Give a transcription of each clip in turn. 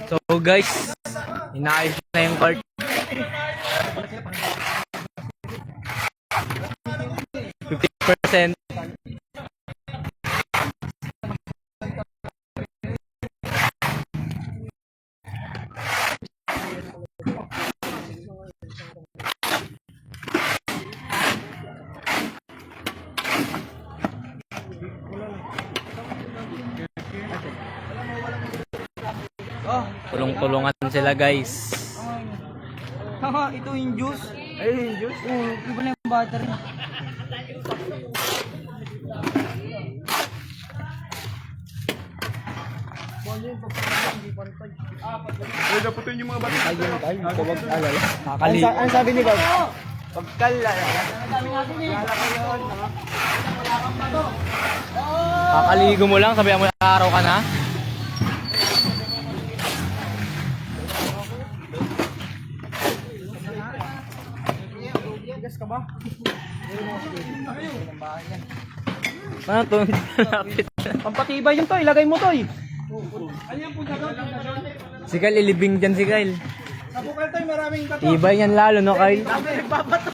So guys, inaayos na yung cart. 50%. Tulong-tulungan sila guys. Haha, ito yung juice. Ay, yung juice? Oo, iba na yung battery. Ay, daputin yung mga battery. Ano sabi ni Bob? Kakaligo mo lang, sabihan mo na araw ka na. Gas ka ba? Ano to? Lapit. Pampatibay yun to, ilagay mo to eh. Si Kyle, ilibing dyan si Kyle. Sa bukal to, maraming bato. Ibay yan lalo, no Kyle? Nagbabato.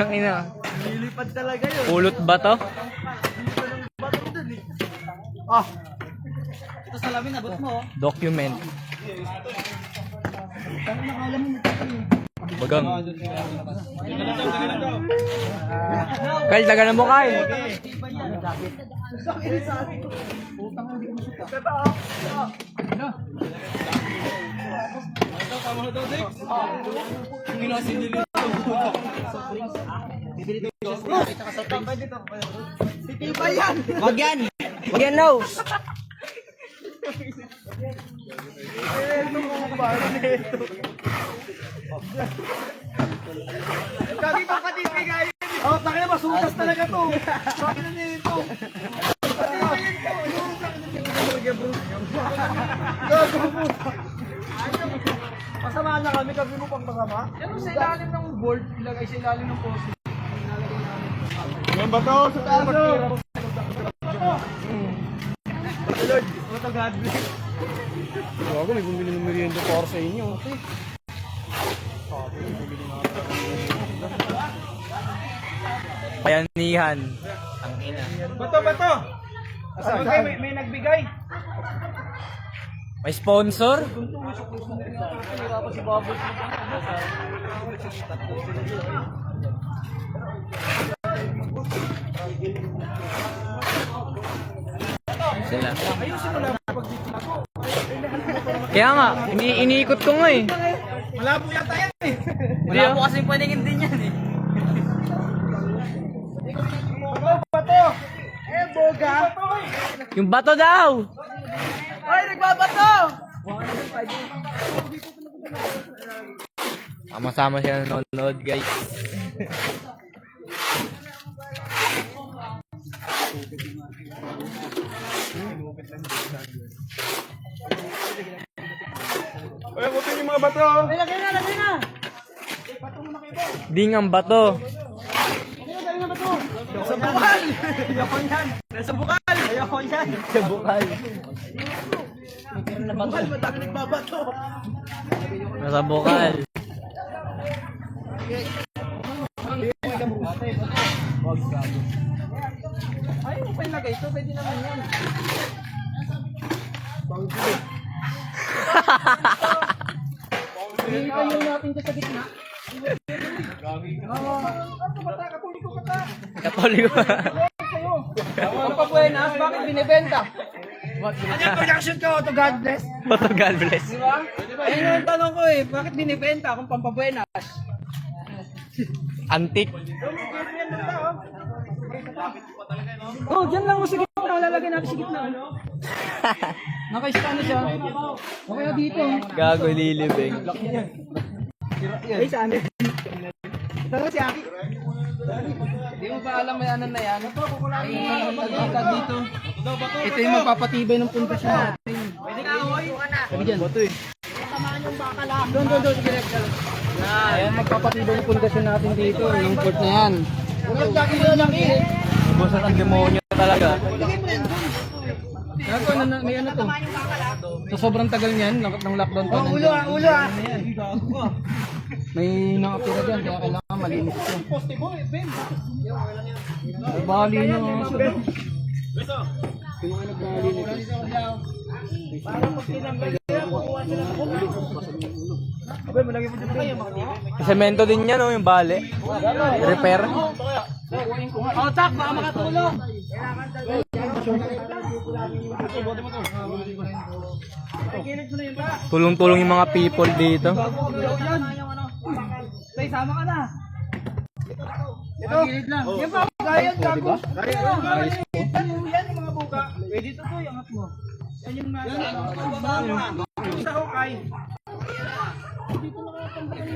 Ang ina. Lilipad talaga yun. Pulot ba to? Ah. Ito sa lamin, abot mo. Document. Bagang. Kyle, taga mo Kyle. Wag yan. Wag yan no. Kagi pa patibay kayo. Oh, takin na masutas talaga to. Takin na nito. Masama na kami mo pang masama. Yan sa ilalim ng board, ilagay sa ilalim ng poste. Yan ba to? Sa taas o? Lord, what a God bless. Bago, may bumili ng merienda para sa inyo. Bayanihan. Ang ina. Bato. Okay, may nagbigay. May sponsor? Sila. Kaya nga, iniikot ko nga eh. Malabo yata yan eh. Wala po kasing paningin din yan eh. Bato! Eh, boga! Yung bato daw! Ay, nagbabato! Sama-sama sila nanonood guys. Ay, daputin yung mga bato. Ay, lagay na! Ding ang bato. Sa bukal! Ayoko yan! Nasa bukal! Ayoko yan! Sa bukal. Bukal, madami nagbabato! Nasa bukal. Ay, ano pa ilagay ito? Pwede naman yan. Hindi kayo natin sa gitna. Katoliko. Pampabuenas, bakit binibenta? Ano reaction ka to God bless? Bato, God bless. Di ba? Ayun yung tanong ko eh, bakit binibenta kung pampabuenas? Antik. Oh, dyan lang mo sa gitna, lalagay natin sa gitna. Naka-stand siya. O kaya dito. Gago lilibing. Ay, saan? Ito na si Aki. Hindi mo pa alam may ano na yan. Ito dito. Ito yung magpapatibay ng pundasyon natin. Pwede ka ahoy? Sabi dyan. Bato eh. Tamaan yung baka lang. Doon. Sige, ayan, magpapatibay ng pundasyon natin dito. Yung port na yan. Walang lagi na laki. Busan ang demonyo talaga. Ako, may ano to. Sa sobrang tagal niyan, ng lockdown pa. Ulo ah. May nakapira dyan, kaya kailangan malinis ito. Bali na nga siya. Sino kayo nagkalinis? Semento din yan, oh, yung bale. Repair. Oh, tak, baka makatulong. Tulong-tulong yung mga people dito. Tay, sama ka na. Ito. Yan pa, gayad ka ko. Yan yung mga buka. Pwede ito to, yung angat mo. Yan yung nasa hukay.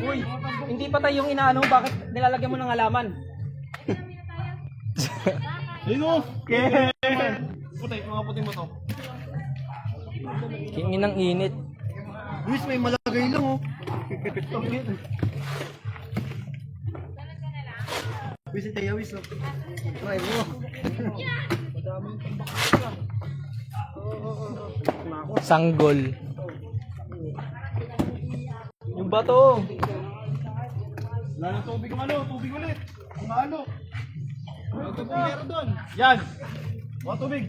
Uy, hindi pa tayo yung inaano, bakit nilalagyan mo ng halaman? Kingin ng init. Luis, may malagay lang oh. Luis, tayo, Luis. Try mo. Sanggol. Yung bato. Wala na tubig tubig ulit. Ang halo. May tubig meron doon. Yan. Mga tubig.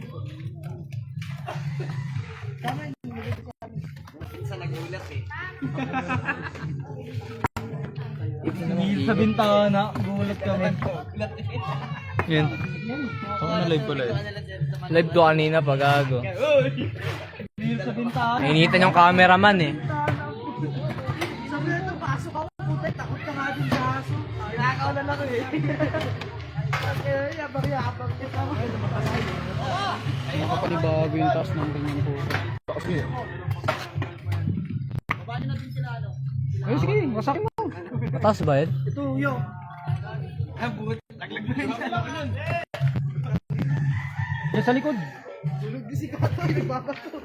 Sa bintana, gulat kami. Yan. Ano live ko live? Live ko kanina pa, gago. Sa bintana. Nainitan yung cameraman eh. Sabi na ito, pasok ako, puta, takot ka nga din sa aso. Nakakawalan ako eh. Yabang-yabang kita mo. Nakapanibago yung taas ng ganyan po. Ay, sige, wasakin mo. Mataas ba yun? Ito, yo. Yan sa likod. Tulog din si Kato, nagbabato.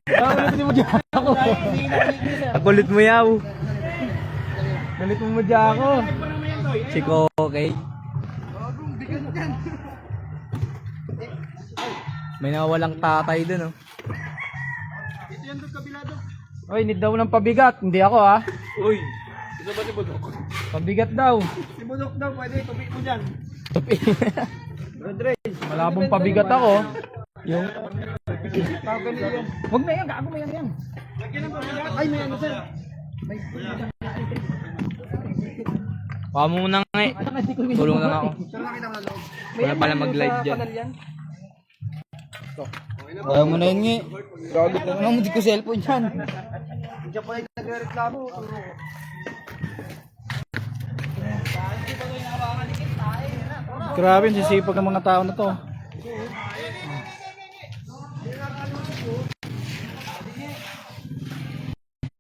Galit mo dyan ako. Kulit mo yaw. Galit mo dyan ako. Si Kokey. May nawalang tatay dun, oh. Oy, need daw ng pabigat. Hindi ako ha. Uy. Isa ba si Budok? Pabigat daw. Si Budok daw, pwede, tubig mo dyan. Malabong pabigat ako. Yung... Huwag na yan, gago mo yan. Ay, may ano sir. Kuha mo muna nga eh. Tulong lang ako. Sir, nakita mo na loob. Wala pala mag-live dyan. Ayaw mo na yun nga. Gago ko na mo, di ko cellphone yan. Diyan pa yung nagre-reklamo. Grabe, sisipag ng mga tao na to.